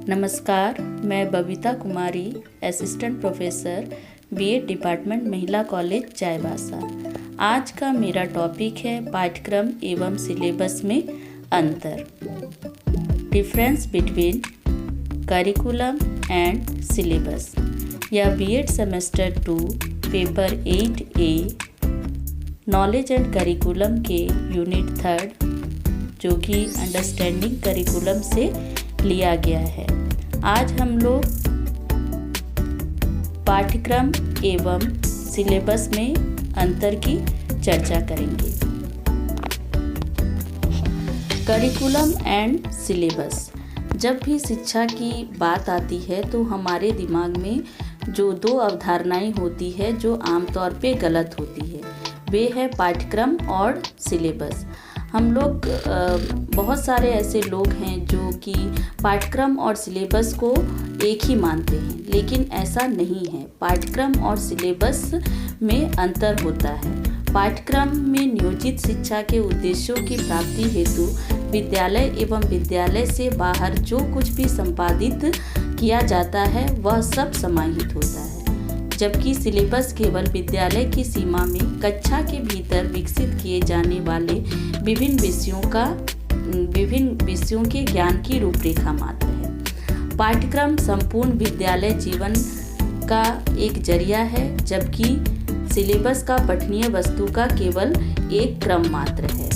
नमस्कार, मैं बबीता कुमारी, assistant professor BEd department महिला कॉलेज चाईबासा। आज का मेरा टॉपिक है पाठ्यक्रम एवं सिलेबस में अंतर, difference between curriculum and syllabus. यह BEd semester 2 paper 8A knowledge and curriculum के यूनिट 3 जो कि अंडरस्टैंडिंग करिकुलम से लिया गया है। आज हम लोग पाठ्यक्रम एवं सिलेबस में अंतर की चर्चा करेंगे। Curriculum and syllabus. जब भी शिक्षा की बात आती है तो हमारे दिमाग में जो दो अवधारणाएं होती है जो आमतौर पे गलत होती है, वे है पाठ्यक्रम और सिलेबस। हम लोग बहुत सारे ऐसे लोग हैं जो कि पाठ्यक्रम और सिलेबस को एक ही मानते हैं, लेकिन ऐसा नहीं है। पाठ्यक्रम और सिलेबस में अंतर होता है। पाठ्यक्रम में नियोजित शिक्षा के उद्देश्यों की प्राप्ति हेतु विद्यालय एवं विद्यालय से बाहर जो कुछ भी संपादित किया जाता है वह सब समाहित होता है, जबकि सिलेबस केवल विद्यालय की सीमा में कक्षा के भीतर विकसित किए जाने वाले विभिन्न विषयों के ज्ञान की रूपरेखा मात्र है। पाठ्यक्रम संपूर्ण विद्यालय जीवन का एक जरिया है, जबकि सिलेबस का पठनीय वस्तु का केवल एक क्रम मात्र है।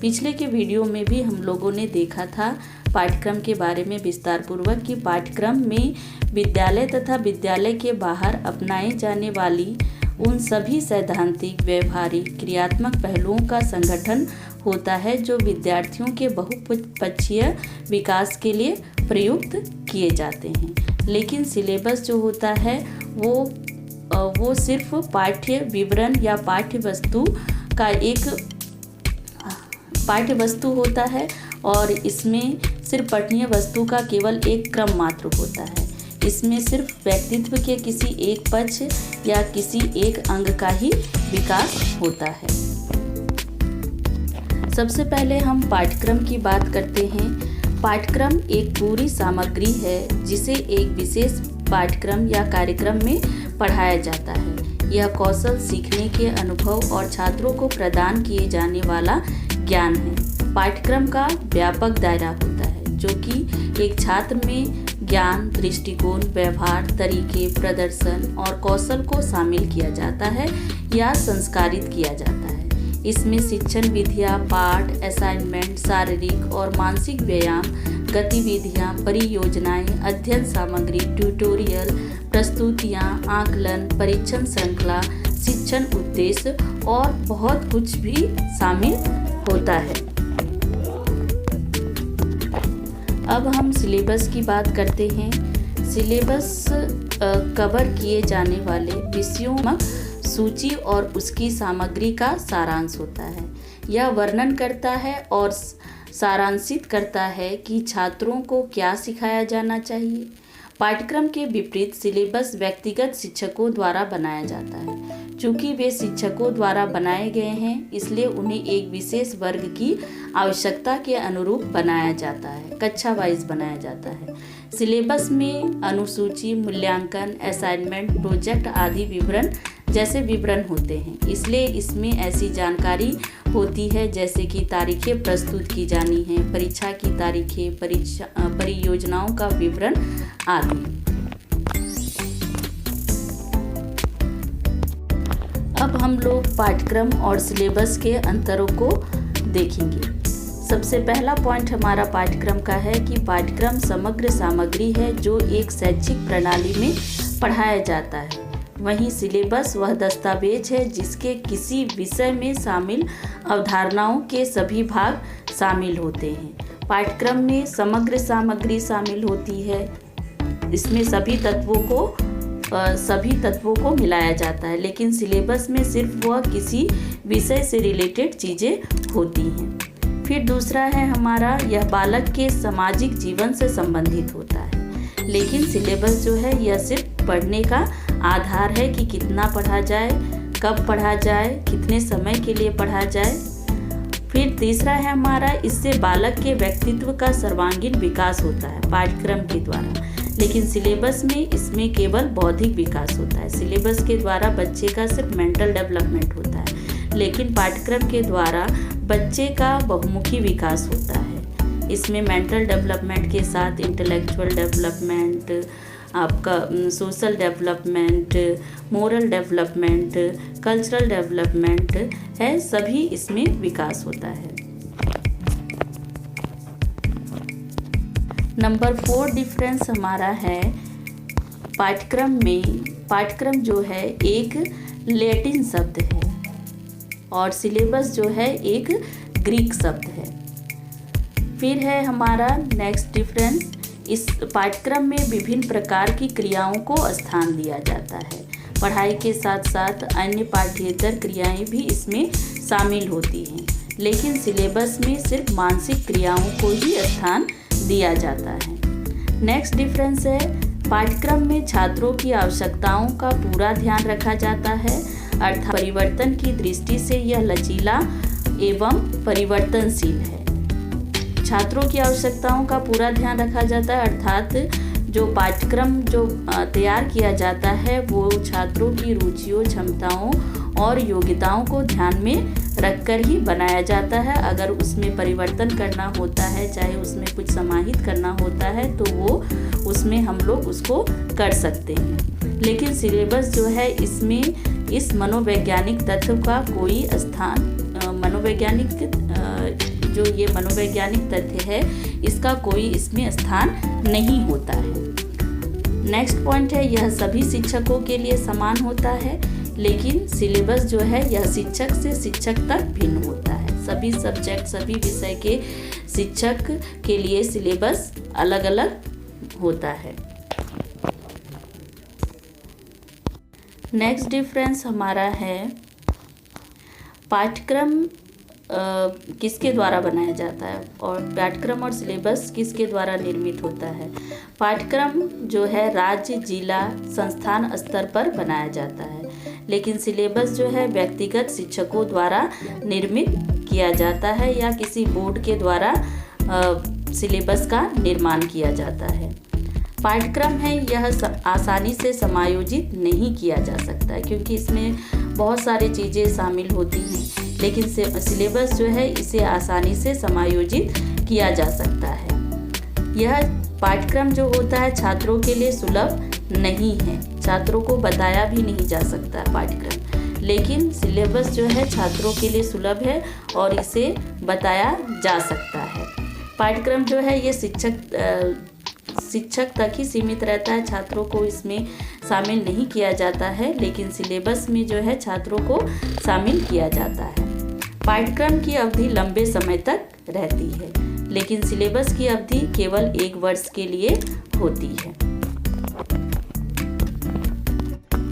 पिछले के वीडियो में भी हम लोगों ने देखा था पाठ्यक्रम के बारे में विस्तार पूर्वक कि पाठ्यक्रम में विद्यालय तथा विद्यालय के बाहर अपनाए जाने वाली उन सभी सैद्धांतिक, व्यवहारिक, क्रियात्मक पहलुओं का संगठन होता है जो विद्यार्थियों के बहुपक्षीय विकास के लिए प्रयुक्त किए जाते हैं। लेकिन सिलेबस जो होता है वो सिर्फ पाठ्य विवरण या पाठ्य वस्तु होता है और इसमें सिर्फ पठनीय वस्तु का केवल एक क्रम मात्र होता है। इसमें सिर्फ व्यक्तित्व के किसी एक पक्ष या किसी एक अंग का ही विकास होता है। सबसे पहले हम पाठ्यक्रम की बात करते हैं। पाठ्यक्रम एक पूरी सामग्री है जिसे एक विशेष पाठ्यक्रम या कार्यक्रम में पढ़ाया जाता है। यह कौशल, सीखने के अनुभव और छात्रों को प्रदान किए जाने वाला ज्ञान है। पाठ्यक्रम का व्यापक दायरा होता है जो कि एक छात्र में ज्ञान, दृष्टिकोण, व्यवहार, तरीके, प्रदर्शन और कौशल को शामिल किया जाता है या संस्कारित किया जाता है। इसमें शिक्षण विधियाँ, पाठ, असाइनमेंट, शारीरिक और मानसिक व्यायाम, गतिविधियाँ, परियोजनाएं, अध्ययन सामग्री, ट्यूटोरियल, प्रस्तुतियाँ, आकलन, परीक्षण श्रृंखला, शिक्षण उद्देश्य और बहुत कुछ भी शामिल होता है। अब हम सिलेबस की बात करते हैं। सिलेबस कवर किए जाने वाले विषयों में सूची और उसकी सामग्री का सारांश होता है। यह वर्णन करता है और सारांशित करता है कि छात्रों को क्या सिखाया जाना चाहिए। पाठ्यक्रम के विपरीत सिलेबस व्यक्तिगत शिक्षकों द्वारा बनाया जाता है। चूँकि वे शिक्षकों द्वारा बनाए गए हैं, इसलिए उन्हें एक विशेष वर्ग की आवश्यकता के अनुरूप बनाया जाता है, कक्षा वाइज बनाया जाता है। सिलेबस में अनुसूची, मूल्यांकन, असाइनमेंट, प्रोजेक्ट आदि विवरण जैसे विवरण होते हैं। इसलिए इसमें ऐसी जानकारी होती है जैसे कि तारीखें प्रस्तुत की जानी हैं, परीक्षा की तारीखें, परियोजनाओं का विवरण आदि। अब हम लोग पाठ्यक्रम और सिलेबस के अंतरों को देखेंगे। सबसे पहला पॉइंट हमारा पाठ्यक्रम का है कि पाठ्यक्रम समग्र सामग्री है जो एक शैक्षिक प्रणाली में पढ़ाया जाता है। वहीं सिलेबस वह दस्तावेज है जिसके किसी विषय में शामिल अवधारणाओं के सभी भाग शामिल होते हैं। पाठ्यक्रम में समग्र सामग्री शामिल होती है। इसमें सभी तत्वों को मिलाया जाता है, लेकिन सिलेबस में सिर्फ वह किसी विषय से रिलेटेड चीज़ें होती हैं। फिर दूसरा है हमारा, यह बालक के सामाजिक जीवन से संबंधित होता है, लेकिन सिलेबस जो है यह सिर्फ पढ़ने का आधार है कि कितना पढ़ा जाए, कब पढ़ा जाए, कितने समय के लिए पढ़ा जाए। फिर तीसरा है हमारा, इससे बालक के व्यक्तित्व का सर्वांगीण विकास होता है पाठ्यक्रम के द्वारा। लेकिन सिलेबस में इसमें केवल बौद्धिक विकास होता है। सिलेबस के द्वारा बच्चे का सिर्फ मेंटल डेवलपमेंट होता है, लेकिन पाठ्यक्रम के द्वारा बच्चे का बहुमुखी विकास होता है। इसमें मेंटल डेवलपमेंट के साथ इंटेलेक्चुअल डेवलपमेंट, आपका social development, moral development, cultural development है, सभी इसमें विकास होता है। नंबर 4 डिफरेंस हमारा है पाठ्यक्रम में। पाठ्यक्रम जो है एक लैटिन शब्द है और सिलेबस जो है एक ग्रीक शब्द है। फिर है हमारा नेक्स्ट डिफरेंस, इस पाठ्यक्रम में विभिन्न प्रकार की क्रियाओं को स्थान दिया जाता है। पढ़ाई के साथ साथ अन्य पाठ्येतर क्रियाएं भी इसमें शामिल होती हैं, लेकिन सिलेबस में सिर्फ मानसिक क्रियाओं को ही स्थान दिया जाता है। नेक्स्ट डिफरेंस है, पाठ्यक्रम में छात्रों की आवश्यकताओं का पूरा ध्यान रखा जाता है, अर्थात परिवर्तन की दृष्टि से यह लचीला एवं परिवर्तनशील है। छात्रों की आवश्यकताओं का पूरा ध्यान रखा जाता है, अर्थात जो पाठ्यक्रम जो तैयार किया जाता है वो छात्रों की रुचियों, क्षमताओं और योग्यताओं को ध्यान में रखकर ही बनाया जाता है। अगर उसमें परिवर्तन करना होता है, चाहे उसमें कुछ समाहित करना होता है, तो वो उसमें हम लोग उसको कर सकते हैं। लेकिन सिलेबस जो है इसमें इस मनोवैज्ञानिक तत्व का कोई स्थान, जो ये मनोवैज्ञानिक तथ्य है इसका कोई इसमें स्थान नहीं होता है। नेक्स्ट पॉइंट है, यह सभी शिक्षकों के लिए समान होता है, लेकिन सिलेबस जो है यह शिक्षक से शिक्षक तक भिन्न होता है। सभी सब्जेक्ट, सभी विषय के शिक्षक के लिए सिलेबस अलग अलग होता है। नेक्स्ट डिफरेंस हमारा है पाठ्यक्रम किसके द्वारा बनाया जाता है और पाठ्यक्रम और सिलेबस किसके द्वारा निर्मित होता है। पाठ्यक्रम जो है राज्य, जिला, संस्थान स्तर पर बनाया जाता है, लेकिन सिलेबस जो है व्यक्तिगत शिक्षकों द्वारा निर्मित किया जाता है या किसी बोर्ड के द्वारा सिलेबस का निर्माण किया जाता है। पाठ्यक्रम है यह आसानी से समायोजित नहीं किया जा सकता है, क्योंकि इसमें बहुत सारी चीज़ें शामिल होती हैं, लेकिन सिलेबस जो है इसे आसानी से समायोजित किया जा सकता है। यह पाठ्यक्रम जो होता है छात्रों के लिए सुलभ नहीं है, छात्रों को बताया भी नहीं जा सकता पाठ्यक्रम, लेकिन सिलेबस जो है छात्रों के लिए सुलभ है और इसे बताया जा सकता है। पाठ्यक्रम जो है ये शिक्षक तक ही सीमित रहता है, छात्रों को इसमें शामिल नहीं किया जाता है, लेकिन सिलेबस में जो है छात्रों को शामिल किया जाता है। पाठ्यक्रम की अवधि लंबे समय तक रहती है, लेकिन सिलेबस की अवधि केवल 1 वर्ष के लिए होती है।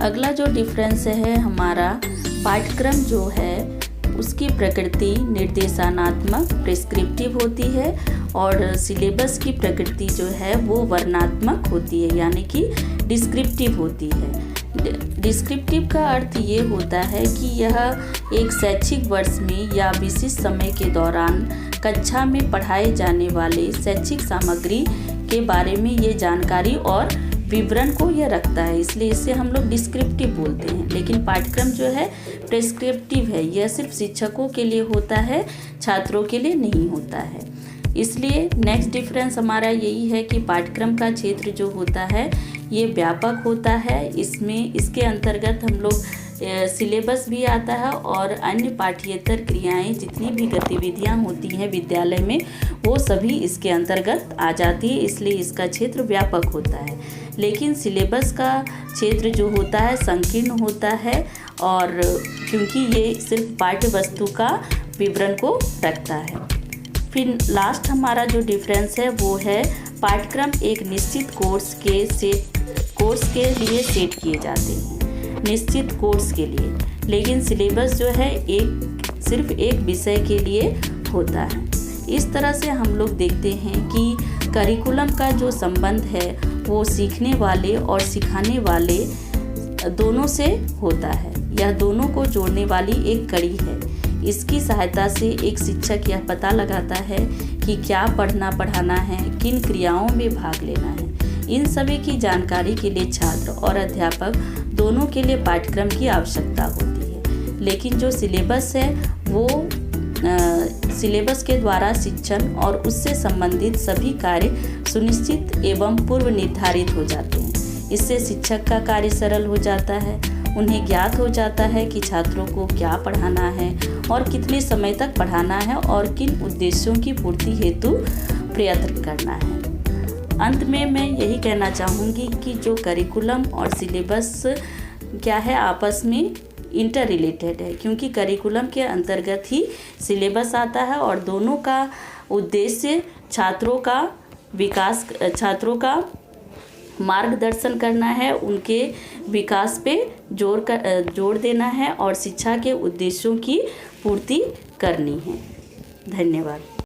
अगला जो डिफरेंस है हमारा, पाठ्यक्रम जो है उसकी प्रकृति निर्देशात्मक प्रिस्क्रिप्टिव होती है और सिलेबस की प्रकृति जो है वो वर्णनात्मक होती है, यानी कि डिस्क्रिप्टिव होती है। डिस्क्रिप्टिव का अर्थ ये होता है कि यह एक शैक्षिक वर्ष में या विशिष्ट समय के दौरान कक्षा में पढ़ाए जाने वाले शैक्षिक सामग्री के बारे में ये जानकारी और विवरण को यह रखता है, इसलिए इसे हम लोग डिस्क्रिप्टिव बोलते हैं। लेकिन पाठ्यक्रम जो है प्रिस्क्रिप्टिव है, यह सिर्फ शिक्षकों के लिए होता है, छात्रों के लिए नहीं होता है। इसलिए नेक्स्ट डिफरेंस हमारा यही है कि पाठ्यक्रम का क्षेत्र जो होता है ये व्यापक होता है। इसके अंतर्गत हम लोग सिलेबस भी आता है और अन्य पाठ्येतर क्रियाएं, जितनी भी गतिविधियां होती हैं विद्यालय में, वो सभी इसके अंतर्गत आ जाती है, इसलिए इसका क्षेत्र व्यापक होता है। लेकिन सिलेबस का क्षेत्र जो होता है संकीर्ण होता है, और क्योंकि ये सिर्फ पाठ्य वस्तु का विवरण को रखता है। फिर लास्ट हमारा जो डिफरेंस है वो है पाठ्यक्रम एक निश्चित कोर्स के लिए सेट किए जाते हैं, निश्चित कोर्स के लिए, लेकिन सिलेबस जो है सिर्फ एक विषय के लिए होता है। इस तरह से हम लोग देखते हैं कि करिकुलम का जो संबंध है वो सीखने वाले और सिखाने वाले दोनों से होता है, यह दोनों को जोड़ने वाली एक कड़ी है। इसकी सहायता से एक शिक्षक यह पता लगाता है कि क्या पढ़ना पढ़ाना है, किन क्रियाओं में भाग लेना है। इन सभी की जानकारी के लिए छात्र और अध्यापक दोनों के लिए पाठ्यक्रम की आवश्यकता होती है। लेकिन जो सिलेबस है वो सिलेबस के द्वारा शिक्षण और उससे संबंधित सभी कार्य सुनिश्चित एवं पूर्व निर्धारित हो जाते हैं। इससे शिक्षक का कार्य सरल हो जाता है। उन्हें ज्ञात हो जाता है कि छात्रों को क्या पढ़ाना है और कितने समय तक पढ़ाना है और किन उद्देश्यों की पूर्ति हेतु प्रयत्न करना है। अंत में मैं यही कहना चाहूँगी कि जो करिकुलम और सिलेबस क्या है, आपस में इंटर रिलेटेड है, क्योंकि करिकुलम के अंतर्गत ही सिलेबस आता है और दोनों का उद्देश्य छात्रों का विकास, छात्रों का मार्गदर्शन करना है, उनके विकास पे जोर देना है और शिक्षा के उद्देश्यों की पूर्ति करनी है। धन्यवाद।